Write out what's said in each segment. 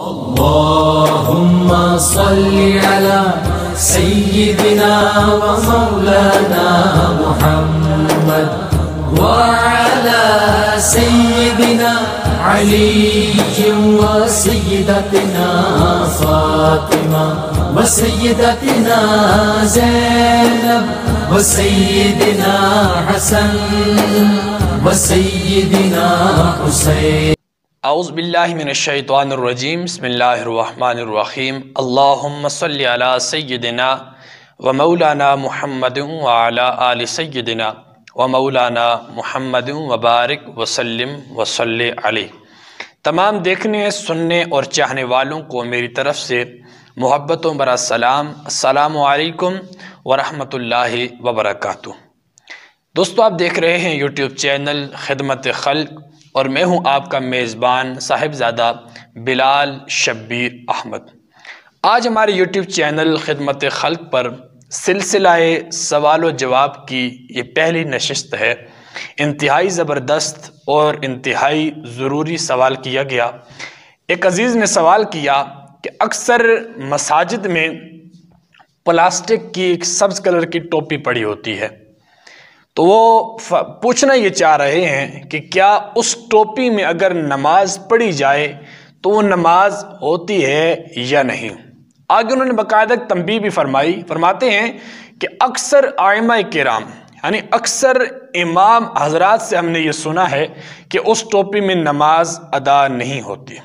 अल्लाहुम्मा सल्लि अला सय्यिदिना व मौलाना मुहम्मद व अला सय्यिदिना अली व सय्यिदतिना फातिमा व सय्यिदतिना ज़ैनब व सय्यिदिना हसन व सय्यिदिना हुसैन। औज़ु बिल्लाहि मिनश्शैतानिर्रजीम बिस्मिल्लाहिर्रहमानिर्रहीम। अल्लाहुम्मा सल्लि अला सय्यिदिना व मौलाना मुहम्मदिन व अला आलि सय्यिदिना व मौलाना मुहम्मदिन व बारिक व सल्लिम व सल्लि अलैहि। तमाम देखने, सुनने और चाहने वालों को मेरी तरफ़ से मोहब्बत व बरा सलाम। अस्सलामु अलैकुम व रहमतुल्लाहि व बरकातुहू। दोस्तों, आप देख रहे हैं यूट्यूब चैनल खिदमत खल्क़ और मैं हूं आपका मेज़बान साहिबज़ादा बिलाल शब्बीर अहमद। आज हमारे यूट्यूब चैनल खिदमत खल्क़ पर सिलसिलाए सवाल व जवाब की ये पहली नशिस्त है। इंतहाई ज़बरदस्त और इंतहाई ज़रूरी सवाल किया गया। एक अज़ीज़ ने सवाल किया कि अक्सर मसाजिद में प्लास्टिक की एक सब्ज़ कलर की टोपी पड़ी होती है, तो वो पूछना ये चाह रहे हैं कि क्या उस टोपी में अगर नमाज पढ़ी जाए तो वो नमाज होती है या नहीं। आगे उन्होंने बाकायदा तंबीह भी फरमाते हैं कि अक्सर आइमा किराम यानी अक्सर इमाम हजरात से हमने ये सुना है कि उस टोपी में नमाज अदा नहीं होती।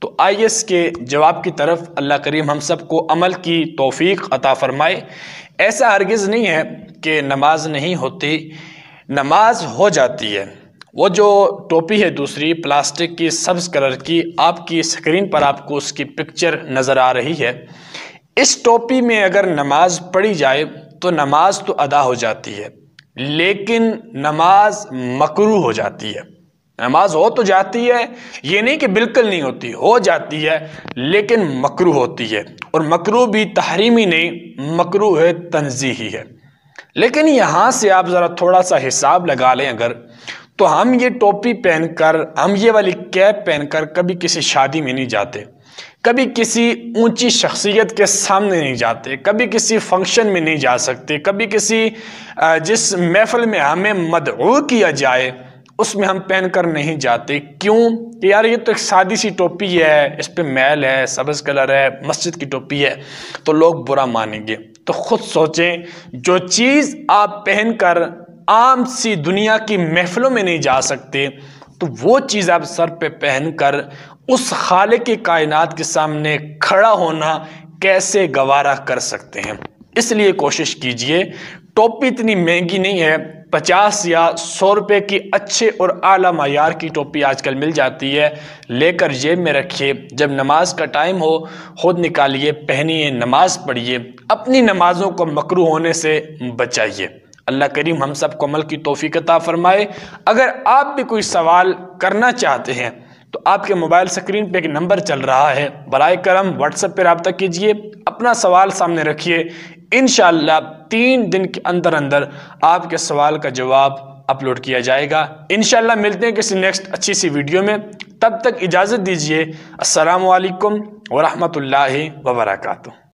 तो आइए इसके जवाब की तरफ अल्लाह करीम हम सबको अमल की तौफीक अता फरमाए। ऐसा हरगिज़ नहीं है कि नमाज नहीं होती, नमाज हो जाती है। वो जो टोपी है दूसरी प्लास्टिक की सब्ज़ कलर की, आपकी स्क्रीन पर आपको उसकी पिक्चर नज़र आ रही है। इस टोपी में अगर नमाज पढ़ी जाए तो नमाज तो अदा हो जाती है, लेकिन नमाज मकरूह हो जाती है। नमाज हो तो जाती है, ये नहीं कि बिल्कुल नहीं होती, हो जाती है लेकिन मकरूह होती है। और मकरूह भी तहरीमी नहीं, मकरूह है तंज़ीही है। लेकिन यहाँ से आप ज़रा थोड़ा सा हिसाब लगा लें अगर, तो हम ये टोपी पहनकर, हम ये वाली कैप पहनकर कभी किसी शादी में नहीं जाते, कभी किसी ऊंची शख्सियत के सामने नहीं जाते, कभी किसी फंक्शन में नहीं जा सकते, कभी किसी जिस महफिल में हमें मदऊ किया जाए उसमें हम पहनकर नहीं जाते। क्यों कि यार ये तो एक सादी सी टोपी है, इस पे मैल है, सब्ज़ कलर है, मस्जिद की टोपी है, तो लोग बुरा मानेंगे। तो खुद सोचें, जो चीज़ आप पहनकर आम सी दुनिया की महफिलों में नहीं जा सकते, तो वो चीज़ आप सर पे पहनकर उस खालिक की कायनात के सामने खड़ा होना कैसे गवारा कर सकते हैं। इसलिए कोशिश कीजिए, टोपी इतनी महंगी नहीं है, 50 या 100 रुपये की अच्छे और आला मायार की टोपी आजकल मिल जाती है। लेकर जेब में रखिए, जब नमाज का टाइम हो खुद निकालिए, पहनिए, नमाज पढ़िए, अपनी नमाजों को मकरूह होने से बचाइए। अल्लाह करीम हम सब को अमल की तौफीक अता फरमाए। अगर आप भी कोई सवाल करना चाहते हैं तो आपके मोबाइल स्क्रीन पे एक नंबर चल रहा है, बराए करम व्हाट्सएप पर रब्ता कीजिए, अपना सवाल सामने रखिए। इंशाअल्लाह 3 दिन के अंदर अंदर आपके सवाल का जवाब अपलोड किया जाएगा। इंशाअल्लाह मिलते हैं किसी नेक्स्ट अच्छी सी वीडियो में, तब तक इजाज़त दीजिए। अस्सलामु अलैकुम व रहमतुल्लाहि व बरकातुहू।